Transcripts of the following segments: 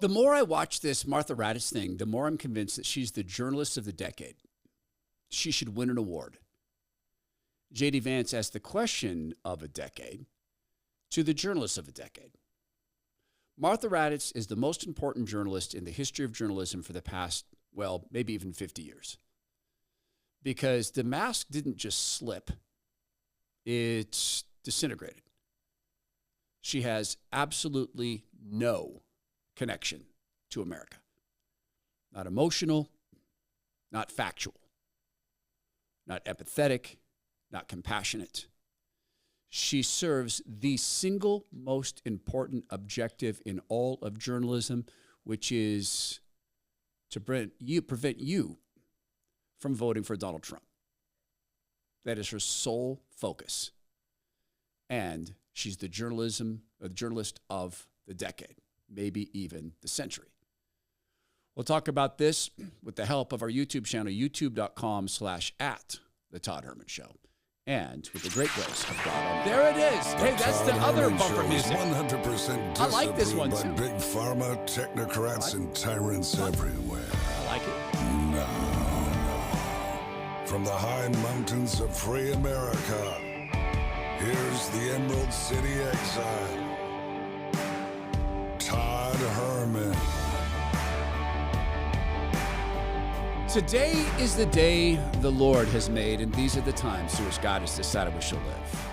The more I watch this Martha Raddatz thing, the more I'm convinced that she's the journalist of the decade. She should win an award. J.D. Vance asked the question of a decade to the journalist of a decade. Martha Raddatz is the most important journalist in the history of journalism for the past, well, maybe even 50 years. Because the mask didn't just slip, it's disintegrated. She has absolutely no connection to America. Not emotional, not factual, not empathetic, not compassionate. She serves the single most important objective in all of journalism, which is to prevent you from voting for Donald Trump. That is her sole focus. And she's the journalist of the decade, maybe even the century. We'll talk about this with the help of our YouTube channel, youtube.com/at The Todd Herman Show. And with the great grace of God. There it is. Hey, that's the other bumper music. 100% I like this one, by too. big pharma, technocrats, and tyrants everywhere. I like it. No. From the high mountains of free America, here's the Emerald City exile, Todd Herman. Today is the day the Lord has made, and these are the times through which God has decided we shall live.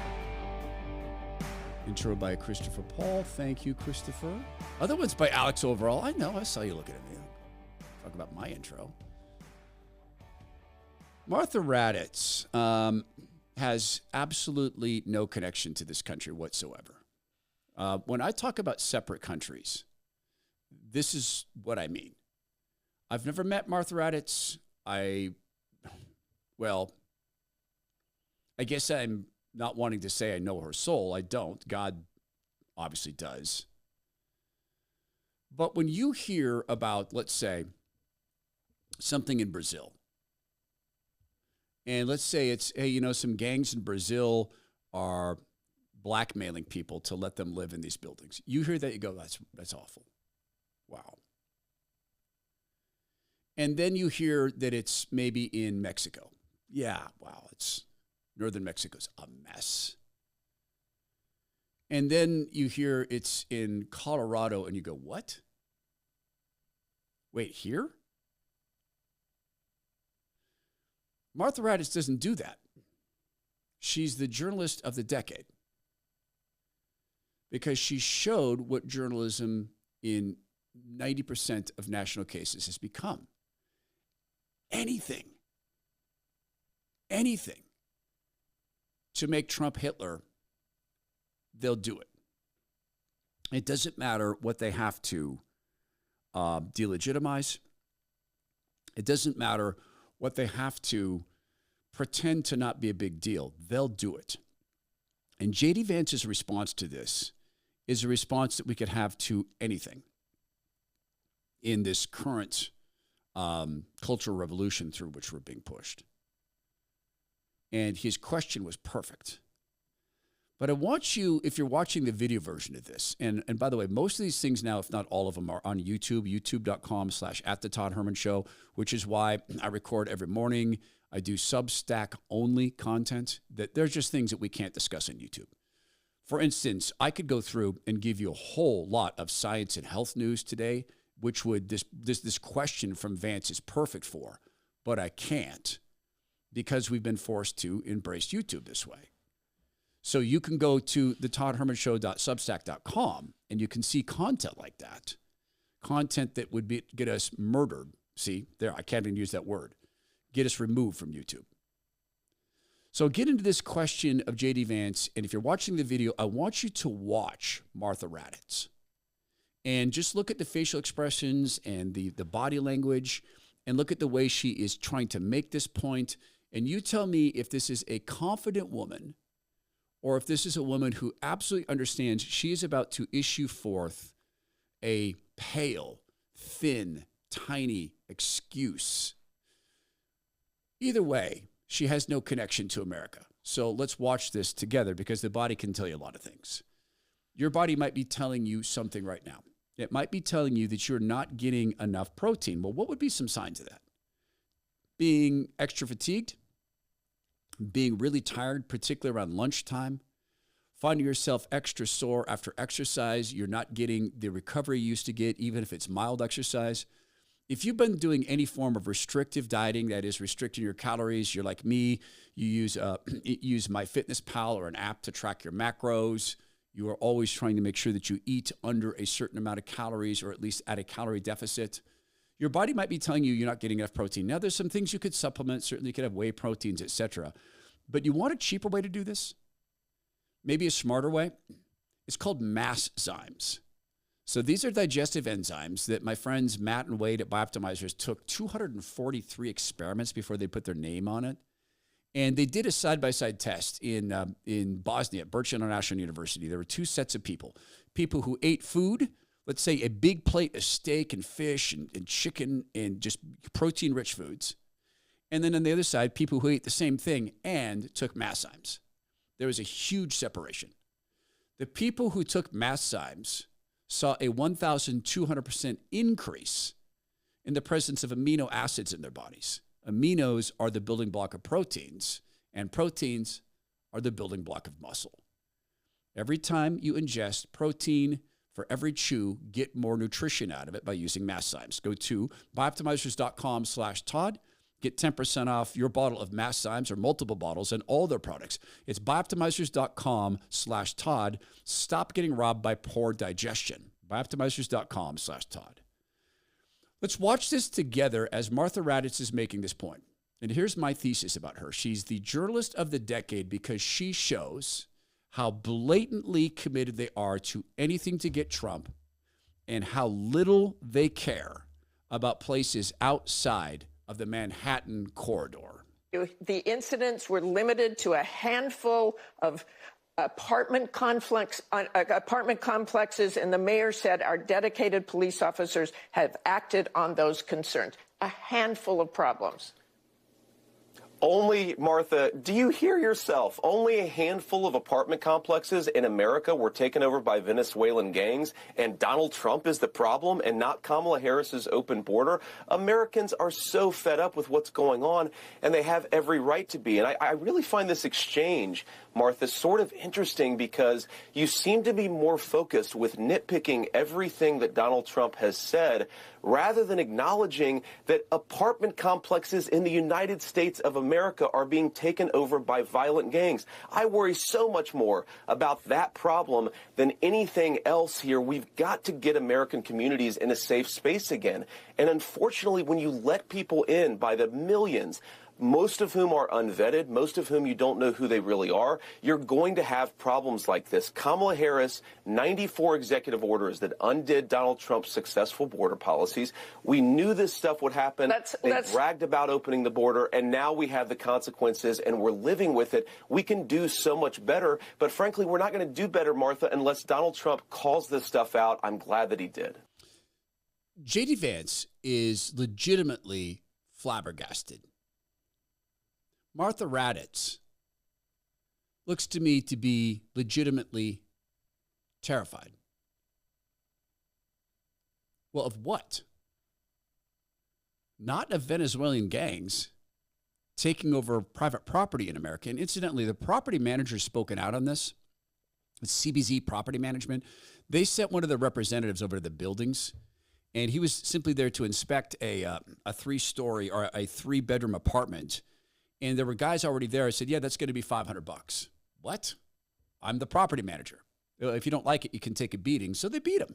Intro by Christopher Paul. Thank you, Christopher. Other ones by Alex Overall. I know. I saw you looking at me. Talk about my intro. Martha Raddatz has absolutely no connection to this country whatsoever. When I talk about separate countries, this is what I mean. I've never met Martha Raddatz. I guess I'm not wanting to say I know her soul. I don't. God obviously does. But when you hear about, let's say, something in Brazil, and let's say it's, hey, some gangs in Brazil are blackmailing people to let them live in these buildings. You hear that, you go, that's awful. Wow. And then you hear that it's maybe in Mexico. Yeah, wow, northern Mexico's a mess. And then you hear it's in Colorado, and you go, what? Wait, here? Martha Raddatz doesn't do that. She's the journalist of the decade because she showed what journalism in 90% of national cases has become. Anything to make Trump Hitler, they'll do it. It doesn't matter what they have to delegitimize. It doesn't matter what they have to pretend to not be a big deal. They'll do it. And J.D. Vance's response to this is a response that we could have to anything in this current cultural revolution through which we're being pushed. And his question was perfect. But I want you, if you're watching the video version of this, and by the way, most of these things now, if not all of them, are on YouTube, youtube.com/at The Todd Herman Show, which is why I record every morning. I do Substack only content. That there's just things that we can't discuss on YouTube. For instance, I could go through and give you a whole lot of science and health news today, which would this question from Vance is perfect for, but I can't because we've been forced to embrace YouTube this way. So you can go to thetoddhermanshow.substack.com and you can see content like that, content that would get us murdered. See, there, I can't even use that word. Get us removed from YouTube. So get into this question of J.D. Vance, and if you're watching the video, I want you to watch Martha Raddatz. And just look at the facial expressions and the body language and look at the way she is trying to make this point. And you tell me if this is a confident woman or if this is a woman who absolutely understands she is about to issue forth a pale, thin, tiny excuse. Either way, she has no connection to America. So let's watch this together because the body can tell you a lot of things. Your body might be telling you something right now. It might be telling you that you're not getting enough protein. Well, what would be some signs of that? Being extra fatigued, being really tired, particularly around lunchtime, finding yourself extra sore after exercise. You're not getting the recovery you used to get, even if it's mild exercise. If you've been doing any form of restrictive dieting, that is restricting your calories, you're like me, you use MyFitnessPal or an app to track your macros. You are always trying to make sure that you eat under a certain amount of calories or at least at a calorie deficit. Your body might be telling you you're not getting enough protein. Now, there's some things you could supplement. Certainly, you could have whey proteins, etc. But you want a cheaper way to do this? Maybe a smarter way? It's called Masszymes. So these are digestive enzymes that my friends Matt and Wade at Bioptimizers took 243 experiments before they put their name on it. And they did a side-by-side test in Bosnia at Birch International University. There were two sets of people who ate food, let's say a big plate of steak and fish and chicken and just protein-rich foods. And then on the other side, people who ate the same thing and took Masszymes. There was a huge separation. The people who took Masszymes saw a 1,200% increase in the presence of amino acids in their bodies. Aminos are the building block of proteins, and proteins are the building block of muscle. Every time you ingest protein, for every chew, get more nutrition out of it by using Masszymes. Go to bioptimizers.com/Todd. Get 10% off your bottle of Masszymes or multiple bottles and all their products. It's bioptimizers.com/Todd. Stop getting robbed by poor digestion. Bioptimizers.com/Todd. Let's watch this together as Martha Raddatz is making this point. And here's my thesis about her. She's the journalist of the decade because she shows how blatantly committed they are to anything to get Trump and how little they care about places outside of the Manhattan corridor. The incidents were limited to a handful of apartment complexes, and the mayor said our dedicated police officers have acted on those concerns. A handful of problems. Only, Martha, do you hear yourself? Only a handful of apartment complexes in America were taken over by Venezuelan gangs, and Donald Trump is the problem and not Kamala Harris's open border? Americans are so fed up with what's going on, and they have every right to be. And I really find this exchange, Martha, sort of interesting because you seem to be more focused with nitpicking everything that Donald Trump has said rather than acknowledging that apartment complexes in the United States of America are being taken over by violent gangs. I worry so much more about that problem than anything else here. We've got to get American communities in a safe space again. And unfortunately, when you let people in by the millions, most of whom are unvetted, most of whom you don't know who they really are, you're going to have problems like this. Kamala Harris, 94 executive orders that undid Donald Trump's successful border policies. We knew this stuff would happen. They bragged about opening the border, and now we have the consequences, and we're living with it. We can do so much better, but frankly, we're not going to do better, Martha, unless Donald Trump calls this stuff out. I'm glad that he did. J.D. Vance is legitimately flabbergasted. Martha Raddatz looks to me to be legitimately terrified. Well, of what? Not of Venezuelan gangs taking over private property in America. And incidentally, the property manager's spoken out on this. It's CBZ Property Management. They sent one of their representatives over to the buildings, and he was simply there to inspect a three-story or a three-bedroom apartment. And there were guys already there. I said, yeah, that's going to be $500. What? I'm the property manager. If you don't like it, you can take a beating. So they beat him.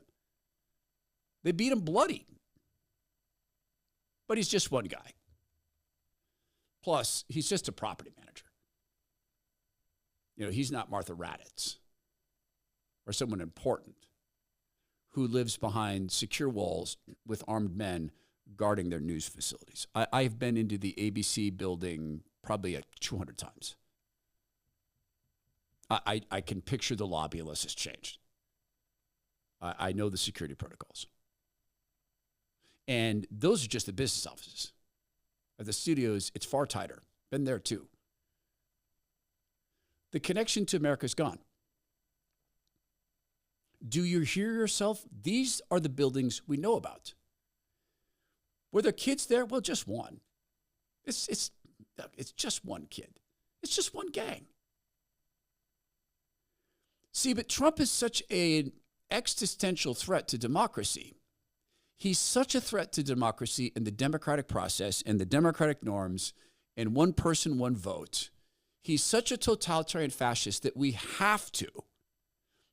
They beat him bloody. But he's just one guy. Plus, he's just a property manager. You know, he's not Martha Raddatz or someone important who lives behind secure walls with armed men guarding their news facilities. I've been into the ABC building probably 200 times. I can picture the lobby unless it's changed. I know the security protocols. And those are just the business offices. At the studios, it's far tighter. Been there too. The connection to America is gone. Do you hear yourself? These are the buildings we know about. Were there kids there? Well, just one. It's just one kid. It's just one gang. See, but Trump is such an existential threat to democracy. He's such a threat to democracy and the democratic process and the democratic norms and one person, one vote. He's such a totalitarian fascist that we have to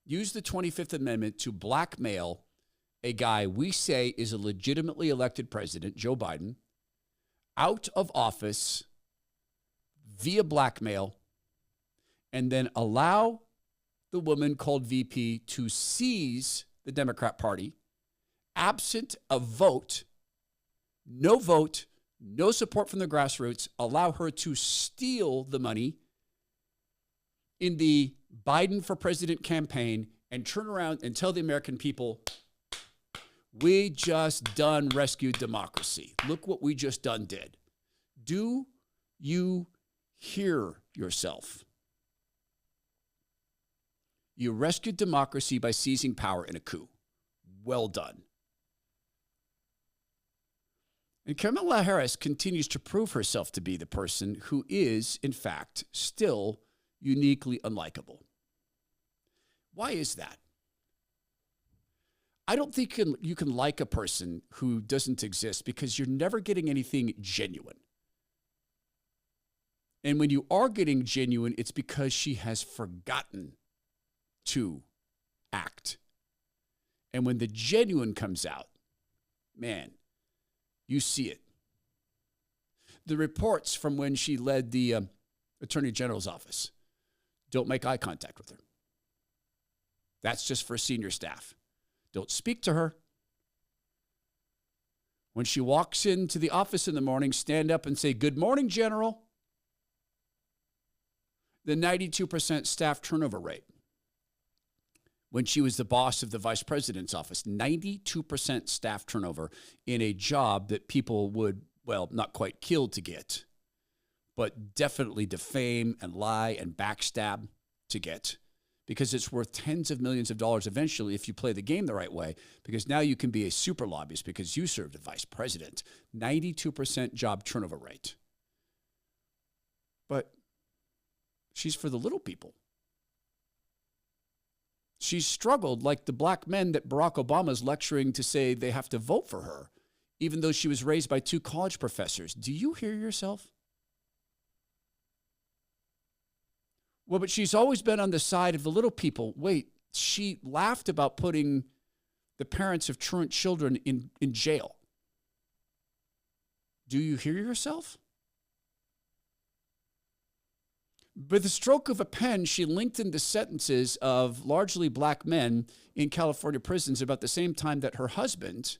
use the 25th Amendment to blackmail a guy we say is a legitimately elected president, Joe Biden, out of office via blackmail, and then allow the woman called VP to seize the Democrat Party, absent a vote, no support from the grassroots, allow her to steal the money in the Biden for president campaign and turn around and tell the American people, we just done rescued democracy. Look what we just done did. Do you hear yourself? You rescued democracy by seizing power in a coup. Well done. And Kamala Harris continues to prove herself to be the person who is, in fact, still uniquely unlikable. Why is that? I don't think you can like a person who doesn't exist because you're never getting anything genuine. And when you are getting genuine, it's because she has forgotten to act. And when the genuine comes out, man, you see it. The reports from when she led the Attorney General's office don't make eye contact with her. That's just for senior staff. Don't speak to her. When she walks into the office in the morning, stand up and say, "Good morning, General." The 92% staff turnover rate. When she was the boss of the vice president's office, 92% staff turnover in a job that people would, well, not quite kill to get, but definitely defame and lie and backstab to get, because it's worth tens of millions of dollars eventually if you play the game the right way, because now you can be a super lobbyist because you served as vice president. 92% job turnover rate. But she's for the little people. She's struggled like the black men that Barack Obama's lecturing to say they have to vote for her, even though she was raised by 2 college professors. Do you hear yourself? Well, but she's always been on the side of the little people. Wait, she laughed about putting the parents of truant children in jail. Do you hear yourself? With the stroke of a pen, she lengthened the sentences of largely black men in California prisons about the same time that her husband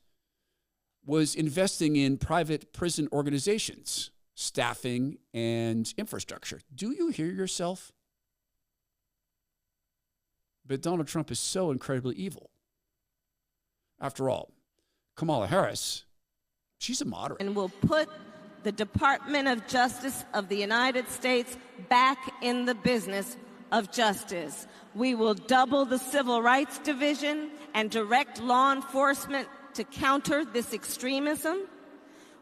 was investing in private prison organizations, staffing, and infrastructure. Do you hear yourself? But Donald Trump is so incredibly evil. After all, Kamala Harris, she's a moderate. And will put the Department of Justice of the United States back in the business of justice. We will double the Civil Rights Division and direct law enforcement to counter this extremism.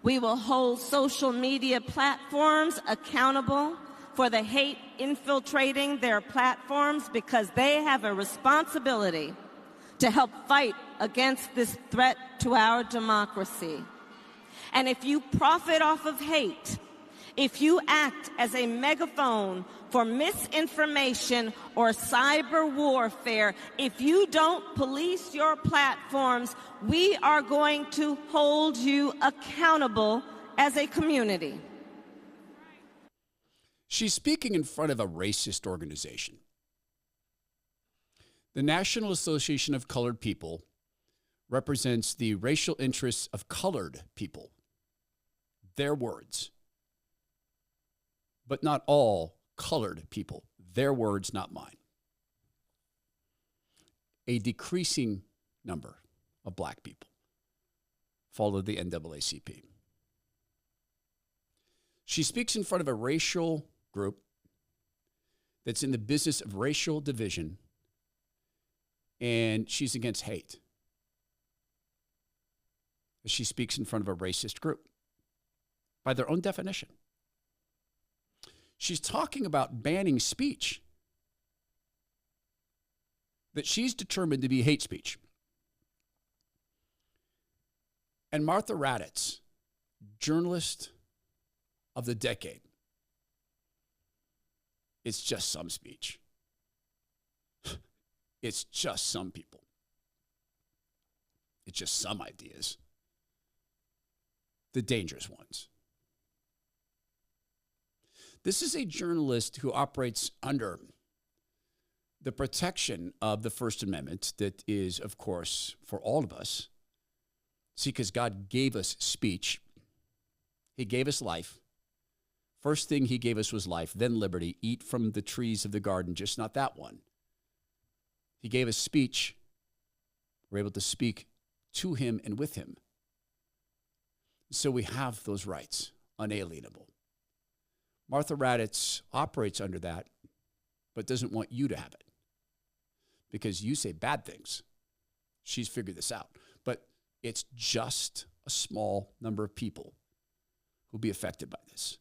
We will hold social media platforms accountable for the hate infiltrating their platforms, because they have a responsibility to help fight against this threat to our democracy. And if you profit off of hate, if you act as a megaphone for misinformation or cyber warfare, if you don't police your platforms, we are going to hold you accountable as a community. She's speaking in front of a racist organization. The National Association of Colored People represents the racial interests of colored people. Their words. But not all colored people. Their words, not mine. A decreasing number of black people followed the NAACP. She speaks in front of a racial group that's in the business of racial division And she's against hate. She speaks in front of a racist group by their own definition. She's talking about banning speech that she's determined to be hate speech. And Martha Raddatz, journalist of the decade, it's just some speech. It's just some people. It's just some ideas. The dangerous ones. This is a journalist who operates under the protection of the First Amendment that is, of course, for all of us. See, because God gave us speech. He gave us life. First thing he gave us was life, then liberty. Eat from the trees of the garden, just not that one. He gave us speech. We're able to speak to him and with him. So we have those rights, unalienable. Martha Raddatz operates under that, but doesn't want you to have it. Because you say bad things. She's figured this out. But it's just a small number of people who'll be affected by this.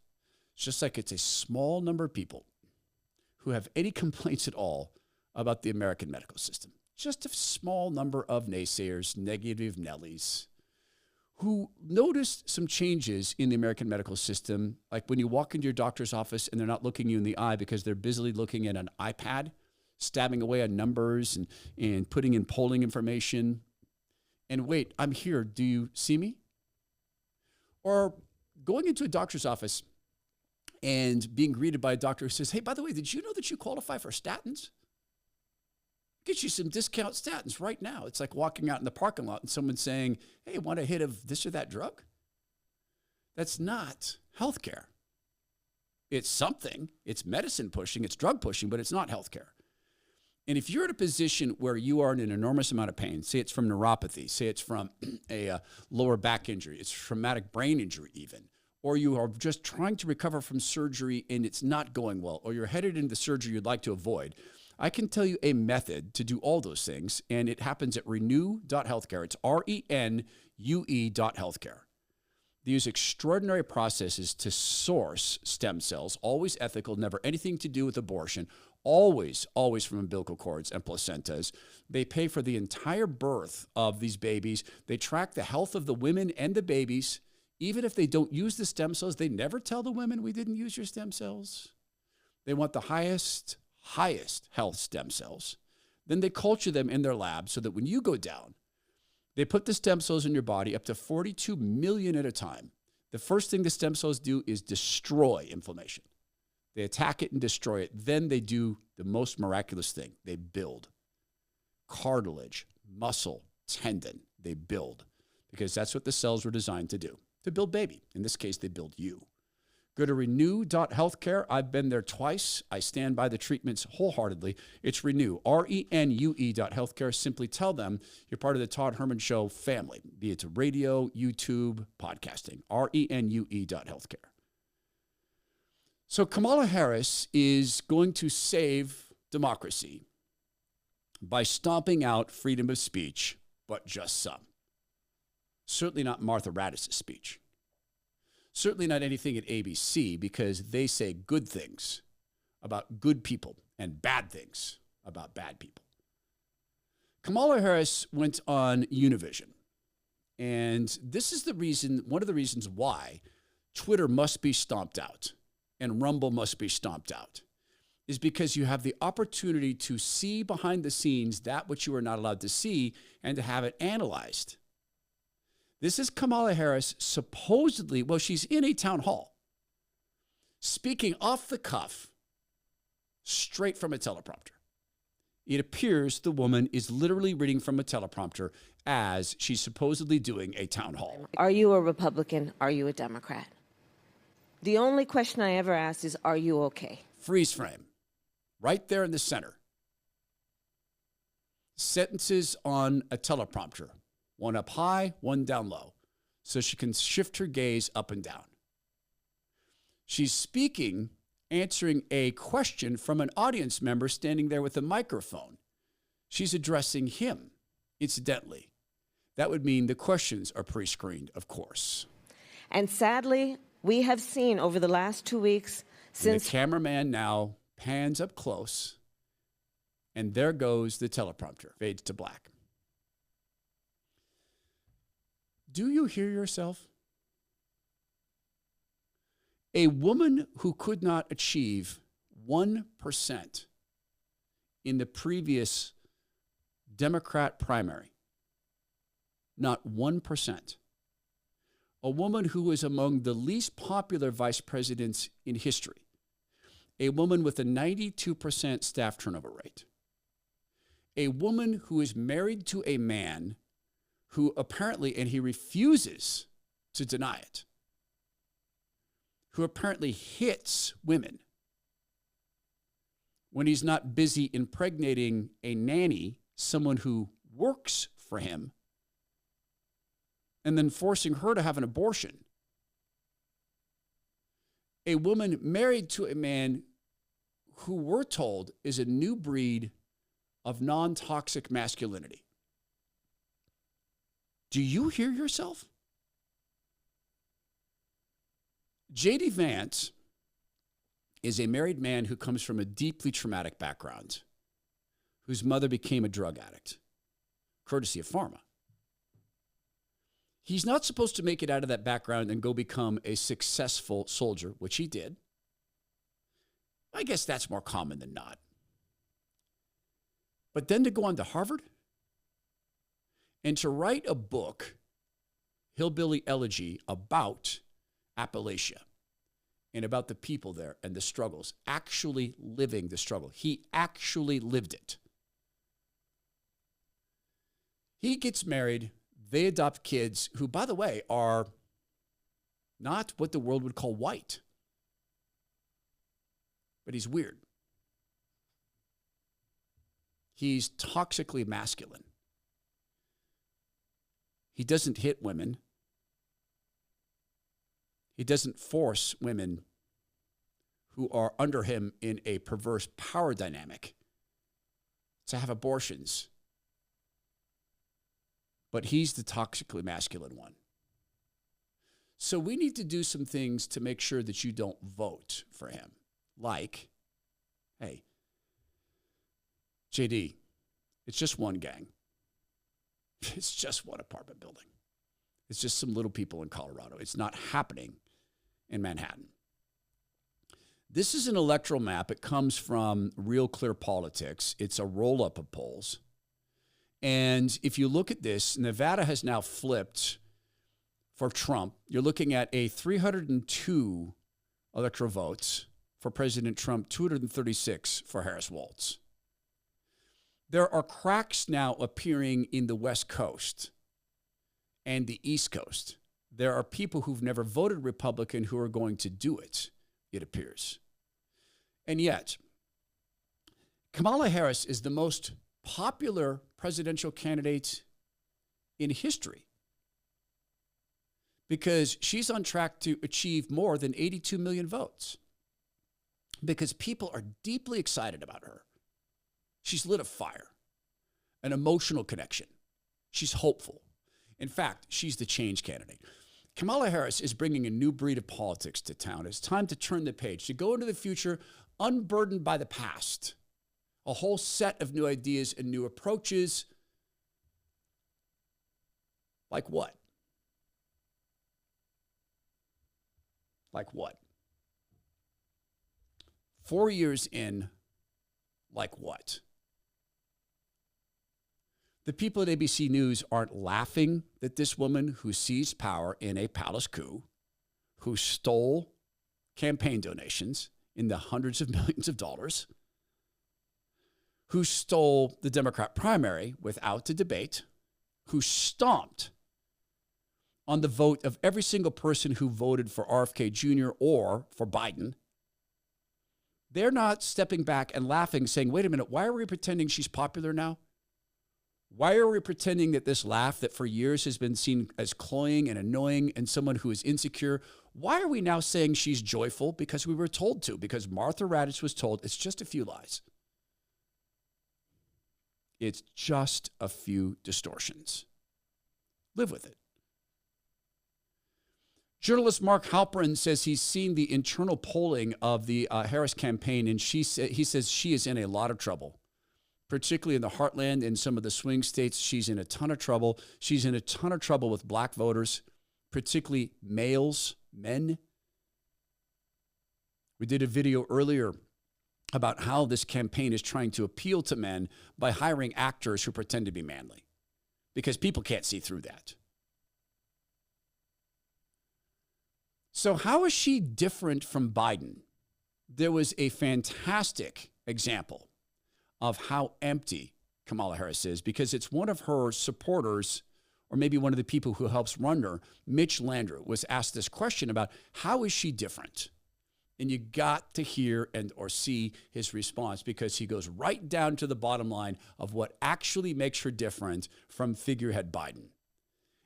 It's just like it's a small number of people who have any complaints at all about the American medical system. Just a small number of naysayers, negative Nellies, who noticed some changes in the American medical system, like when you walk into your doctor's office and they're not looking you in the eye because they're busily looking at an iPad, stabbing away on numbers and putting in polling information. And wait, I'm here. Do you see me? Or going into a doctor's office and being greeted by a doctor who says, hey, by the way, did you know that you qualify for statins? Get you some discount statins right now. It's like walking out in the parking lot and someone saying, hey, want a hit of this or that drug? That's not healthcare. It's something. It's medicine pushing. It's drug pushing, but it's not healthcare. And if you're in a position where you are in an enormous amount of pain, say it's from neuropathy, say it's from a lower back injury, it's traumatic brain injury even, or you are just trying to recover from surgery and it's not going well, or you're headed into surgery you'd like to avoid, I can tell you a method to do all those things, and it happens at renew.healthcare. It's RENUE.healthcare. They use extraordinary processes to source stem cells, always ethical, never anything to do with abortion, always from umbilical cords and placentas. They pay for the entire birth of these babies. They track the health of the women and the babies. Even if they don't use the stem cells, they never tell the women, we didn't use your stem cells. They want the highest health stem cells. Then they culture them in their lab so that when you go down, they put the stem cells in your body up to 42 million at a time. The first thing the stem cells do is destroy inflammation. They attack it and destroy it. Then they do the most miraculous thing. They build cartilage, muscle, tendon. They build because that's what the cells were designed to do, to build baby. In this case, they build you. Go to renew.healthcare. I've been there twice. I stand by the treatments wholeheartedly. It's Renew, RENUE.healthcare. Simply tell them you're part of the Todd Herman Show family, be it radio, YouTube, podcasting, RENUE.healthcare. So Kamala Harris is going to save democracy by stomping out freedom of speech, but just some. Certainly not Martha Raddatz's speech. Certainly not anything at ABC, because they say good things about good people and bad things about bad people. Kamala Harris went on Univision. And this is the reason, one of the reasons why Twitter must be stomped out and Rumble must be stomped out, is because you have the opportunity to see behind the scenes that which you are not allowed to see and to have it analyzed. This is Kamala Harris supposedly, well, she's in a town hall, speaking off the cuff, straight from a teleprompter. It appears the woman is literally reading from a teleprompter as she's supposedly doing a town hall. Are you a Republican? Are you a Democrat? The only question I ever asked is, are you okay? Freeze frame, right there in the center. Sentences on a teleprompter. One up high, one down low, so she can shift her gaze up and down. She's speaking, answering a question from an audience member standing there with a microphone. She's addressing him, incidentally. That would mean the questions are pre-screened, of course. And sadly, we have seen over the last 2 weeks since... And the cameraman now pans up close, and there goes the teleprompter, fades to black. Do you hear yourself? A woman who could not achieve 1% in the previous Democrat primary, not 1%. A woman who was among the least popular vice presidents in history. A woman with a 92% staff turnover rate. A woman who is married to a man who apparently, and he refuses to deny it, who apparently hits women when he's not busy impregnating a nanny, someone who works for him, and then forcing her to have an abortion. A woman married to a man who we're told is a new breed of non-toxic masculinity. Do you hear yourself? J.D. Vance is a married man who comes from a deeply traumatic background, whose mother became a drug addict, courtesy of pharma. He's not supposed to make it out of that background and go become a successful soldier, which he did. I guess that's more common than not. But then to go on to Harvard and to write a book, Hillbilly Elegy, about Appalachia and about the people there and the struggles, actually living the struggle. He actually lived it. He gets married. They adopt kids who, by the way, are not what the world would call white. But he's weird. He's toxically masculine. He doesn't hit women. He doesn't force women who are under him in a perverse power dynamic to have abortions. But he's the toxically masculine one. So we need to do some things to make sure that you don't vote for him. Like, hey, JD, it's just one gang. It's just one apartment building. It's just some little people in Colorado. It's not happening in Manhattan. This is an electoral map. It comes from Real Clear Politics. It's a roll-up of polls. And if you look at this, Nevada has now flipped for Trump. You're looking at a 302 electoral votes for President Trump, 236 for Harris Waltz. There are cracks now appearing in the West Coast and the East Coast. There are people who've never voted Republican who are going to do it, it appears. And yet, Kamala Harris is the most popular presidential candidate in history because she's on track to achieve more than 82 million votes because people are deeply excited about her. She's lit a fire, an emotional connection. She's hopeful. In fact, she's the change candidate. Kamala Harris is bringing a new breed of politics to town. It's time to turn the page, to go into the future unburdened by the past. A whole set of new ideas and new approaches. Like what? Like what? 4 years in, like what? The people at ABC News aren't laughing that this woman who seized power in a palace coup, who stole campaign donations in the hundreds of millions of dollars, who stole the Democrat primary without a debate, who stomped on the vote of every single person who voted for RFK Jr. or for Biden. They're not stepping back and laughing, saying, wait a minute, why are we pretending she's popular now? Why are we pretending that this laugh that for years has been seen as cloying and annoying and someone who is insecure, why are we now saying she's joyful? Because we were told to, because Martha Raddatz was told it's just a few lies. It's just a few distortions. Live with it. Journalist Mark Halperin says he's seen the internal polling of the Harris campaign, and he says she is in a lot of trouble, particularly in the heartland and some of the swing states. She's in a ton of trouble. She's in a ton of trouble with black voters, particularly males, men. We did a video earlier about how this campaign is trying to appeal to men by hiring actors who pretend to be manly, because people can't see through that. So how is she different from Biden? There was a fantastic example of how empty Kamala Harris is, because it's one of her supporters, or maybe one of the people who helps run her, Mitch Landrieu, was asked this question about how is she different? And you got to hear or see his response, because he goes right down to the bottom line of what actually makes her different from figurehead Biden.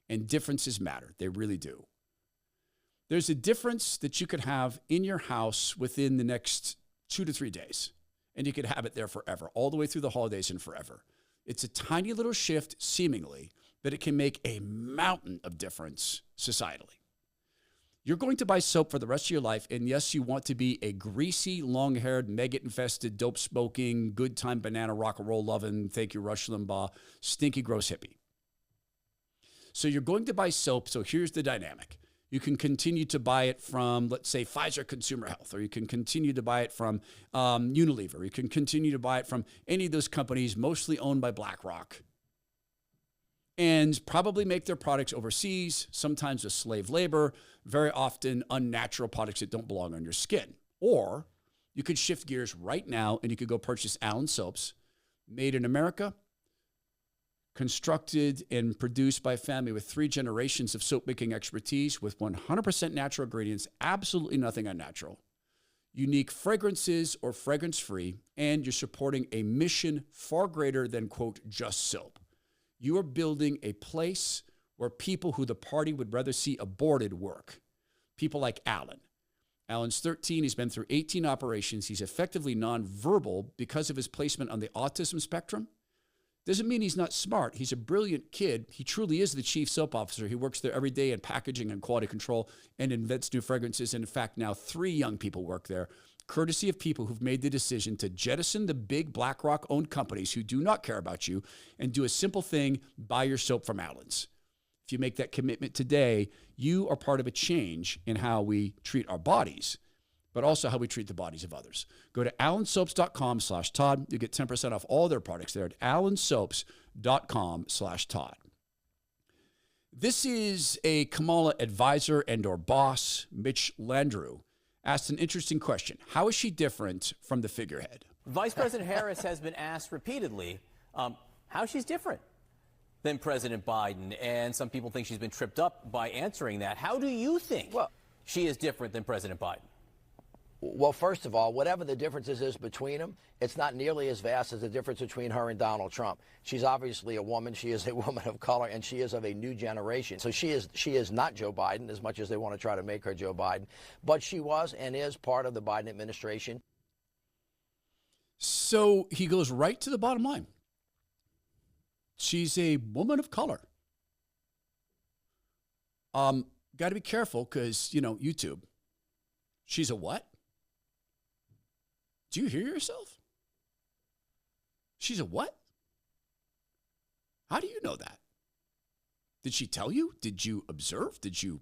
And differences matter. They really do. There's a difference that you could have in your house within the next 2 to 3 days, and you could have it there forever, all the way through the holidays and forever. It's a tiny little shift, seemingly, but it can make a mountain of difference societally. You're going to buy soap for the rest of your life, and yes, you want to be a greasy, long-haired, maggot-infested, dope-smoking, good-time banana rock and roll loving, thank you, Rush Limbaugh, stinky, gross hippie. So you're going to buy soap, so here's the dynamic. You can continue to buy it from, let's say, Pfizer Consumer Health, or you can continue to buy it from Unilever. You can continue to buy it from any of those companies, mostly owned by BlackRock, and probably make their products overseas, sometimes with slave labor, very often unnatural products that don't belong on your skin. Or you could shift gears right now, and you could go purchase Allen soaps, made in America, constructed and produced by a family with 3 generations of soap-making expertise, with 100% natural ingredients, absolutely nothing unnatural, unique fragrances or fragrance-free, and you're supporting a mission far greater than, quote, just soap. You are building a place where people who the party would rather see aborted work. People like Allen. Allen's 13. He's been through 18 operations. He's effectively nonverbal because of his placement on the autism spectrum. Doesn't mean he's not smart. He's a brilliant kid. He truly is the chief soap officer. He works there every day in packaging and quality control and invents new fragrances. And in fact, now 3 young people work there, courtesy of people who've made the decision to jettison the big BlackRock-owned companies who do not care about you and do a simple thing: buy your soap from Allen's. If you make that commitment today, you are part of a change in how we treat our bodies, but also how we treat the bodies of others. Go to allensoaps.com/Todd. You get 10% off all their products there at allensoaps.com/Todd. This is a Kamala advisor and or boss, Mitch Landrieu, asked an interesting question. How is she different from the figurehead? Vice President Harris has been asked repeatedly how she's different than President Biden, and some people think she's been tripped up by answering that. How do you think she is different than President Biden? Well, first of all, whatever the differences is between them, it's not nearly as vast as the difference between her and Donald Trump. She's obviously a woman. She is a woman of color, and she is of a new generation. So she is not Joe Biden, as much as they want to try to make her Joe Biden. But she was and is part of the Biden administration. So he goes right to the bottom line. She's a woman of color. Got to be careful because, YouTube. She's a what? Do you hear yourself? She's a what? How do you know that? Did she tell you? Did you observe? Did you,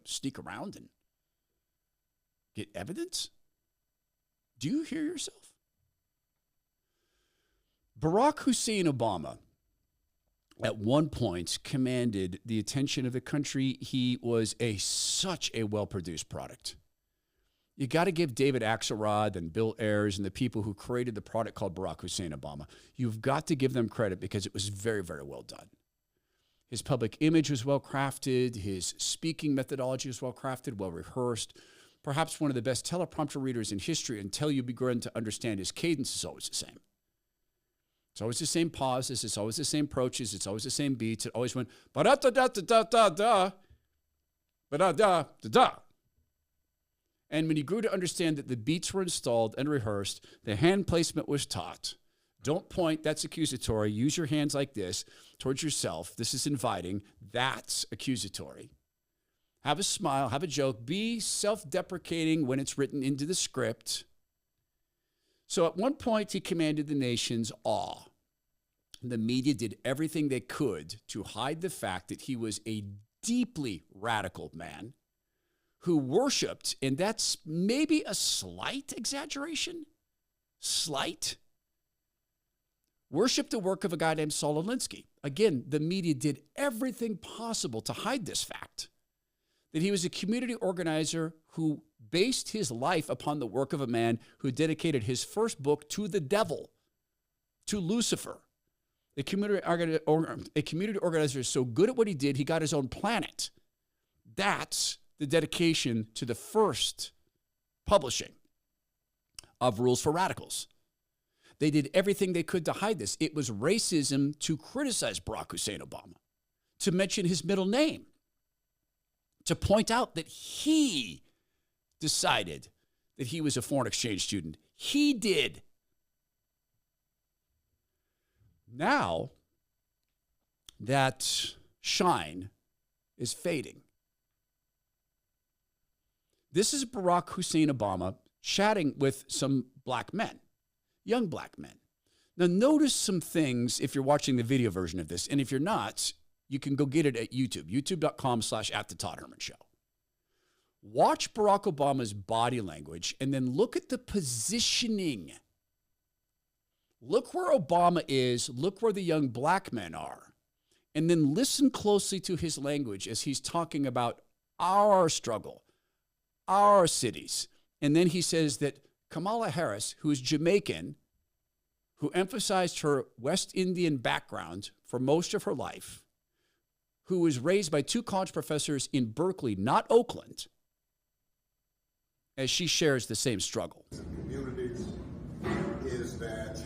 sneak around and get evidence? Do you hear yourself? Barack Hussein Obama at one point commanded the attention of the country. He was such a well-produced product. You got to give David Axelrod and Bill Ayers and the people who created the product called Barack Hussein Obama, you've got to give them credit because it was very, very well done. His public image was well crafted. His speaking methodology was well crafted, well rehearsed. Perhaps one of the best teleprompter readers in history until you begin to understand his cadence is always the same. It's always the same pauses. It's always the same approaches. It's always the same beats. It always went ba-da-da-da-da-da-da, ba-da-da-da-da. And when he grew to understand that the beats were installed and rehearsed, the hand placement was taught, Don't point. That's accusatory. Use your hands like this towards yourself. This is inviting. That's accusatory. Have a smile. Have a joke. Be self-deprecating when it's written into the script. So at one point, he commanded the nation's awe. The media did everything they could to hide the fact that he was a deeply radical man who worshiped, and that's maybe a slight exaggeration, worshiped the work of a guy named Saul Alinsky. Again, the media did everything possible to hide this fact, that he was a community organizer who based his life upon the work of a man who dedicated his first book to the devil, to Lucifer. A community organizer is so good at what he did, he got his own planet. That's the dedication to the first publishing of Rules for Radicals. They did everything they could to hide this. It was racism to criticize Barack Hussein Obama, to mention his middle name, to point out that he decided that he was a foreign exchange student. He did. Now that shine is fading. This is Barack Hussein Obama chatting with some black men, young black men. Now, notice some things if you're watching the video version of this. And if you're not, you can go get it at YouTube, youtube.com/@the-Todd-Herman-Show. Watch Barack Obama's body language and then look at the positioning. Look where Obama is. Look where the young black men are. And then listen closely to his language as he's talking about our struggle, our cities. And then he says that Kamala Harris, who is Jamaican, who emphasized her West Indian background for most of her life, who was raised by 2 college professors in Berkeley, not Oakland, as she shares the same struggle. Communities is that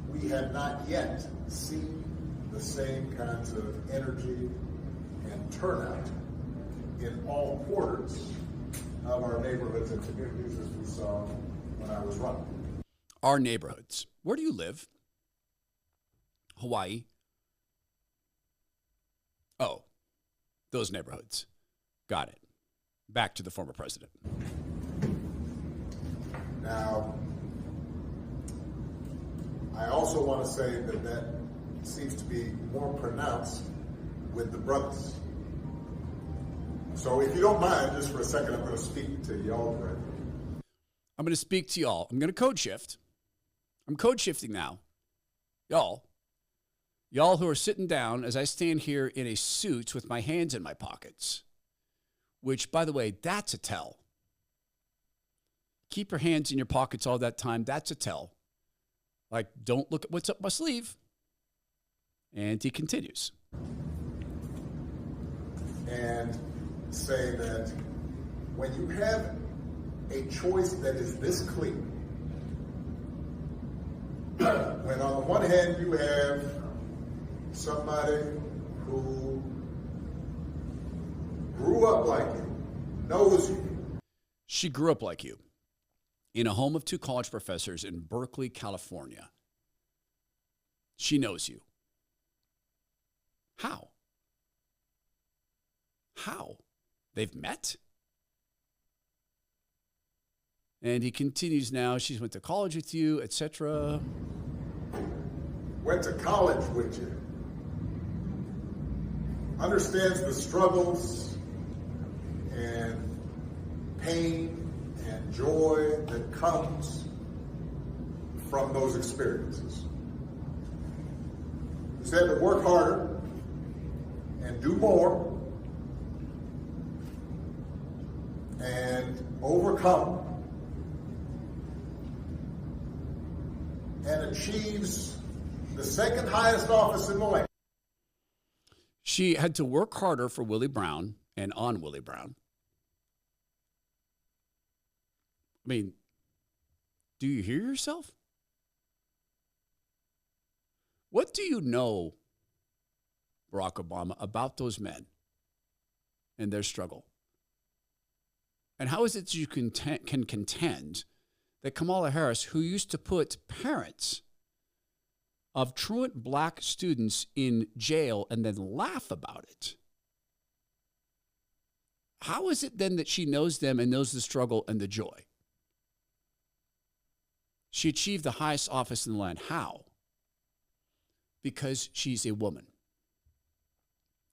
we have not yet seen the same kinds of energy and turnout in all quarters of our neighborhoods and communities as we saw when I was running. Our neighborhoods. Where do you live? Hawaii. Oh, those neighborhoods. Got it. Back to the former president. Now, I also want to say that that seems to be more pronounced with the brothers. So if you don't mind, just for a second, I'm going to speak to y'all directly. I'm going to speak to y'all. I'm going to code shift. I'm code shifting now. Y'all who are sitting down as I stand here in a suit with my hands in my pockets, which, by the way, that's a tell. Keep your hands in your pockets all that time. That's a tell. Like, don't look at what's up my sleeve. And he continues. And say that when you have a choice that is this clear, when on the one hand you have somebody who grew up like you, knows you. She grew up like you in a home of 2 college professors in Berkeley, California. She knows you. How? How? They've met? And he continues now, she went to college with you, etc. Went to college with you. Understands the struggles and pain and joy that comes from those experiences. He said to work harder and do more and overcome and achieves the second highest office in the land. She had to work harder for Willie Brown and on Willie Brown. I mean, do you hear yourself? What do you know, Barack Obama, about those men and their struggle? And how is it you can contend that Kamala Harris, who used to put parents of truant black students in jail and then laugh about it, how is it then that she knows them and knows the struggle and the joy? She achieved the highest office in the land. How? Because she's a woman.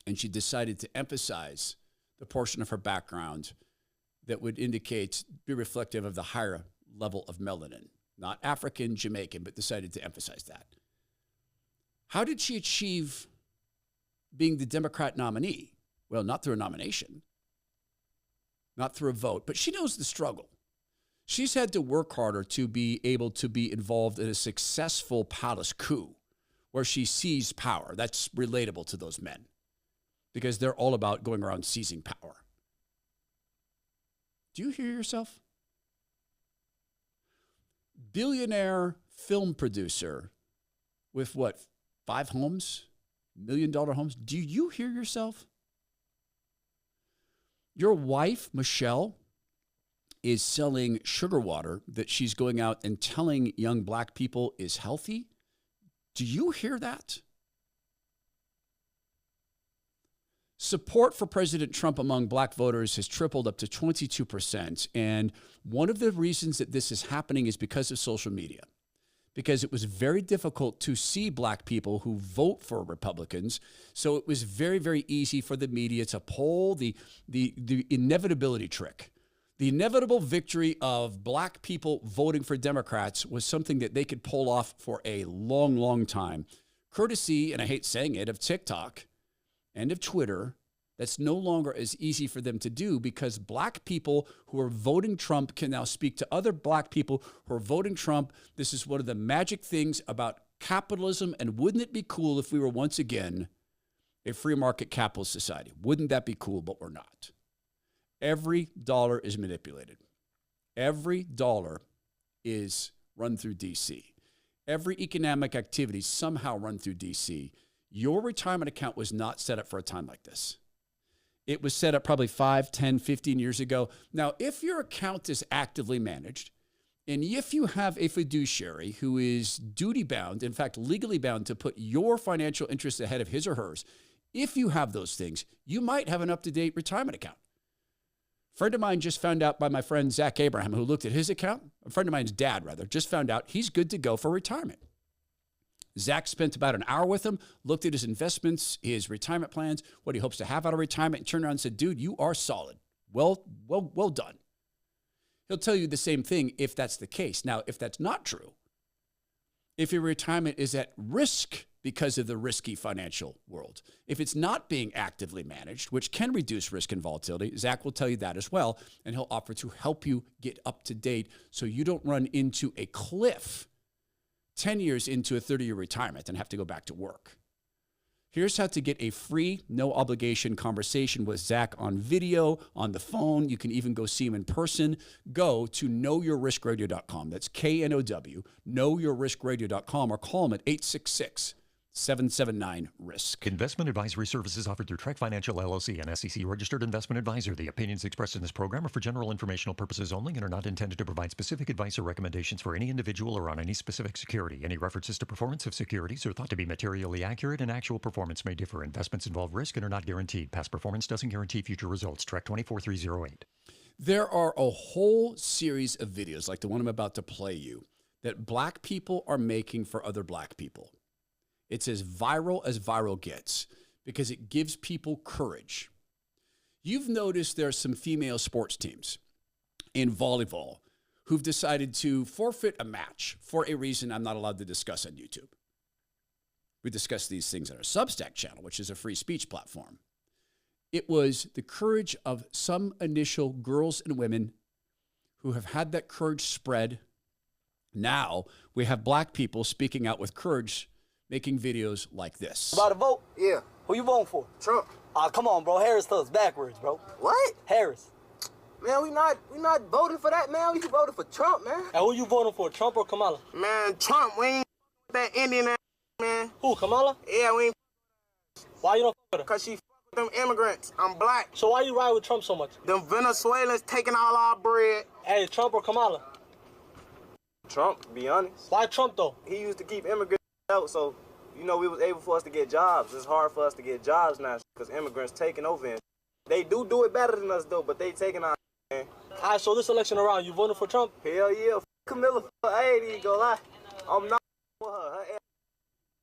And she decided to emphasize the portion of her background that would indicate, be reflective of the higher level of melanin. Not African, Jamaican, but decided to emphasize that. How did she achieve being the Democrat nominee? Well, not through a nomination, not through a vote, but she knows the struggle. She's had to work harder to be able to be involved in a successful palace coup where she seized power. That's relatable to those men because they're all about going around seizing power. Do you hear yourself? Billionaire film producer with what, 5 homes, $1 million homes? Do you hear yourself? Your wife, Michelle, is selling sugar water that she's going out and telling young black people is healthy. Do you hear that? Support for President Trump among black voters has tripled up to 22%. And one of the reasons that this is happening is because of social media. Because it was very difficult to see black people who vote for Republicans. So it was very, very easy for the media to pull the inevitability trick. The inevitable victory of black people voting for Democrats was something that they could pull off for a long, long time. Courtesy, and I hate saying it, of TikTok and of Twitter. That's no longer as easy for them to do because black people who are voting Trump can now speak to other black people who are voting Trump. This is one of the magic things about capitalism. And wouldn't it be cool if we were once again a free market capitalist society? Wouldn't that be cool? But we're not. Every dollar is manipulated. Every dollar is run through D.C. Every economic activity somehow run through D.C. Your retirement account was not set up for a time like this. It was set up probably 5, 10, 15 years ago. Now, if your account is actively managed, and if you have a fiduciary who is duty-bound, in fact, legally bound to put your financial interests ahead of his or hers, if you have those things, you might have an up-to-date retirement account. A friend of mine just found out by my friend Zach Abraham, who looked at his account. A friend of mine's dad, rather, just found out he's good to go for retirement. Zach spent about an hour with him, looked at his investments, his retirement plans, what he hopes to have out of retirement, and turned around and said, dude, you are solid. Well done. He'll tell you the same thing if that's the case. Now, if that's not true, if your retirement is at risk because of the risky financial world, if it's not being actively managed, which can reduce risk and volatility, Zach will tell you that as well, and he'll offer to help you get up to date so you don't run into a cliff 10 years into a 30-year retirement and have to go back to work. Here's how to get a free, no-obligation conversation with Zach on video, on the phone. You can even go see him in person. Go to knowyourriskradio.com. That's KNOW, knowyourriskradio.com, or call him at 866-779-RISK. Investment advisory services offered through Trek Financial LLC, an SEC-registered investment advisor. The opinions expressed in this program are for general informational purposes only and are not intended to provide specific advice or recommendations for any individual or on any specific security. Any references to performance of securities are thought to be materially accurate, and actual performance may differ. Investments involve risk and are not guaranteed. Past performance doesn't guarantee future results. Trek 24308. There are a whole series of videos like the one I'm about to play you that black people are making for other black people. It's as viral gets because it gives people courage. You've noticed there are some female sports teams in volleyball who've decided to forfeit a match for a reason I'm not allowed to discuss on YouTube. We discuss these things on our Substack channel, which is a free speech platform. It was the courage of some initial girls and women who have had that courage spread. Now we have black people speaking out with courage, making videos like this. About to vote? Yeah. Who you voting for? Trump. Come on, bro. Harris does backwards, bro. What? Harris. Man, we not voting for that, man. We voting for Trump, man. And who you voting for, Trump or Kamala? Man, Trump. We ain't with that Indian ass, man. Who, Kamala? Yeah, we ain't. Why you don't with her? Cause she with them immigrants. I'm black. So why you ride with Trump so much? Them Venezuelans taking all our bread. Hey, Trump or Kamala? Trump, to be honest. Why Trump, though? He used to keep immigrants out, so, you know, it was able for us to get jobs. It's hard for us to get jobs now because immigrants taking over. And they do it better than us, though, but they taking our man. All right, so this election around, you voted for Trump? Hell yeah. Camilla, I ain't even gonna lie. I'm not with her. Her ass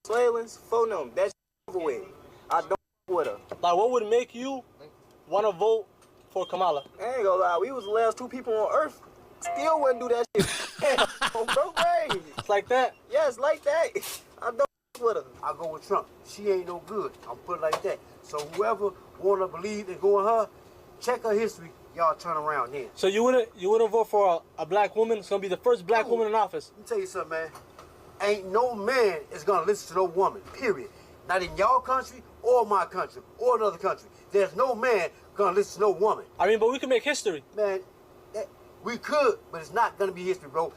swellings, for them. That's over with. I don't with her. Like, what would make you want to vote for Kamala? I ain't gonna lie. We was the last 2 people on Earth. Still wouldn't do that shit. Bro, crazy. It's like that? Yeah, it's like that. I don't with her. I go with Trump. She ain't no good. I'll put it like that. So whoever wanna believe and go with her, check her history. Y'all turn around then. So you wouldn't vote for a black woman? It's gonna be the first black woman in office. Let me tell you something, man. Ain't no man is gonna listen to no woman, period. Not in y'all country or my country or another country. There's no man gonna listen to no woman. I mean, but we can make history. Man, we could, but it's not gonna be history, bro.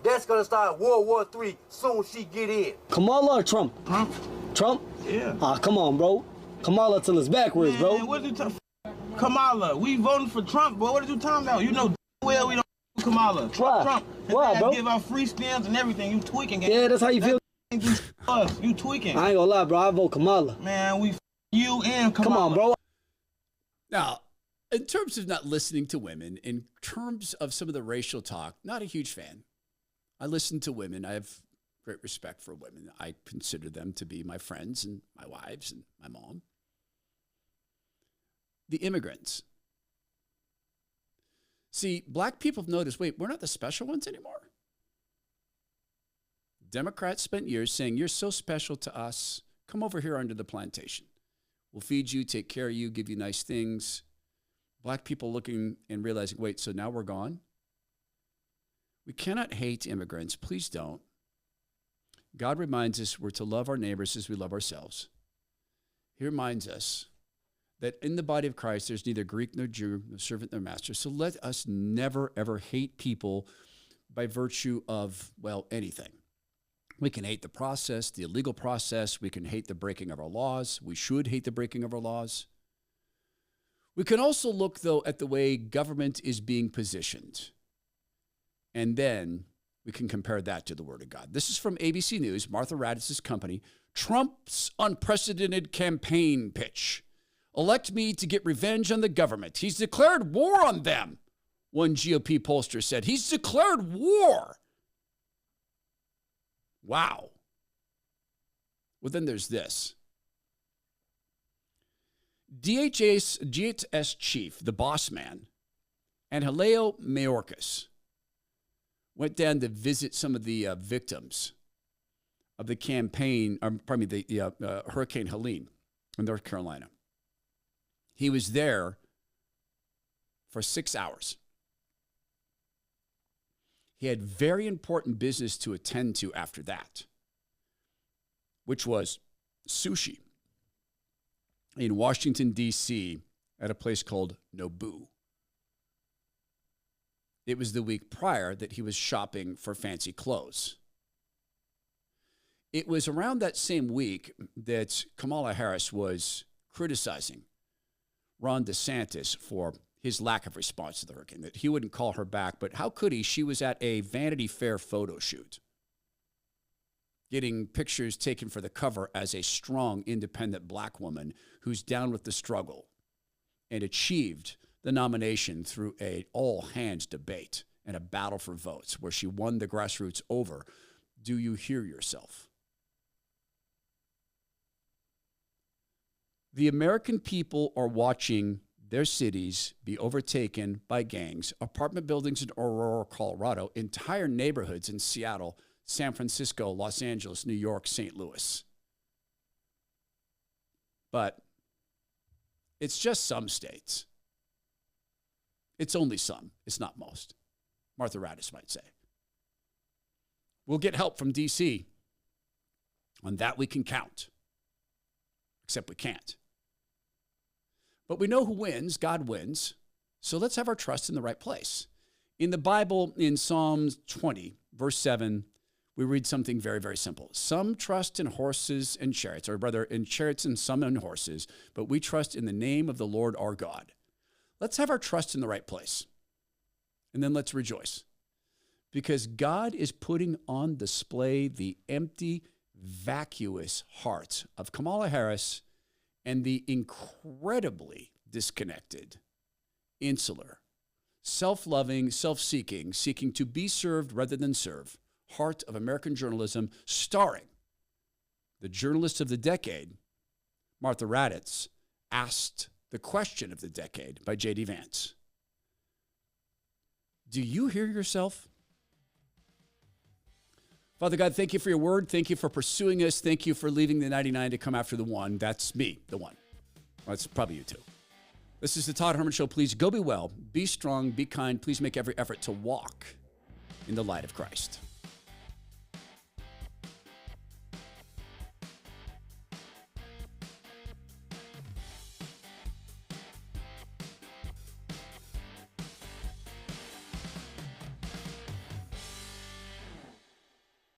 That's gonna start World War III soon she get in. Kamala or Trump? Trump? Yeah. Come on, bro. Kamala till it's backwards, bro. Man, what is Kamala? We voting for Trump, bro. What are you talking about? You know well we don't Kamala. Trump. Why, bro? Give out free stamps and everything. You tweaking. Yeah, that's how you feel. You tweaking. I ain't gonna lie, bro. I vote Kamala. Man, you and Kamala. Come on, bro. Now, in terms of not listening to women, in terms of some of the racial talk, not a huge fan. I listen to women. I have great respect for women. I consider them to be my friends and my wives and my mom. The immigrants. See, black people have noticed, wait, we're not the special ones anymore. Democrats spent years saying, you're so special to us. Come over here under the plantation. We'll feed you, take care of you, give you nice things. Black people looking and realizing, wait, so now we're gone? We cannot hate immigrants. Please don't. God reminds us we're to love our neighbors as we love ourselves. He reminds us that in the body of Christ, there's neither Greek nor Jew, no servant nor master. So let us never, ever hate people by virtue of, well, anything. We can hate the process, the illegal process. We can hate the breaking of our laws. We should hate the breaking of our laws. We can also look, though, at the way government is being positioned. And then we can compare that to the Word of God. This is from ABC News, Martha Raddatz's company. Trump's unprecedented campaign pitch. Elect me to get revenge on the government. He's declared war on them, one GOP pollster said. He's declared war. Wow. Well, then there's this. DHS chief, the boss man, and Haleo Mayorkas went down to visit some of the victims of the campaign, Hurricane Helene in North Carolina. He was there for 6 hours. He had very important business to attend to after that, which was sushi in Washington, D.C., at a place called Nobu. It was the week prior that he was shopping for fancy clothes. It was around that same week that Kamala Harris was criticizing Ron DeSantis for his lack of response to the hurricane, that he wouldn't call her back. But how could he? She was at a Vanity Fair photo shoot, getting pictures taken for the cover as a strong, independent black woman who's down with the struggle and achieved the nomination through an all-hands debate and a battle for votes where she won the grassroots over. Do you hear yourself? The American people are watching their cities be overtaken by gangs, apartment buildings in Aurora, Colorado, entire neighborhoods in Seattle, San Francisco, Los Angeles, New York, St. Louis. But it's just some states. It's only some. It's not most. Martha Raddatz might say. We'll get help from D.C. On that we can count. Except we can't. But we know who wins. God wins. So let's have our trust in the right place. In the Bible, in Psalms 20, verse 7, we read something very, very simple. Some trust in horses and chariots, or rather in chariots and some in horses, but we trust in the name of the Lord our God. Let's have our trust in the right place. And then let's rejoice. because God is putting on display the empty, vacuous heart of Kamala Harris and the incredibly disconnected, insular, self-loving, self-seeking, seeking to be served rather than serve heart of American journalism, starring the journalist of the decade, Martha Raddatz, asked the question of the decade by J.D. Vance. Do you hear yourself? Father God, thank you for your word. Thank you for pursuing us. Thank you for leaving the 99 to come after the one. That's me, the one. Well, that's probably you too. This is the Todd Herman Show. Please go be well, be strong, be kind. Please make every effort to walk in the light of Christ.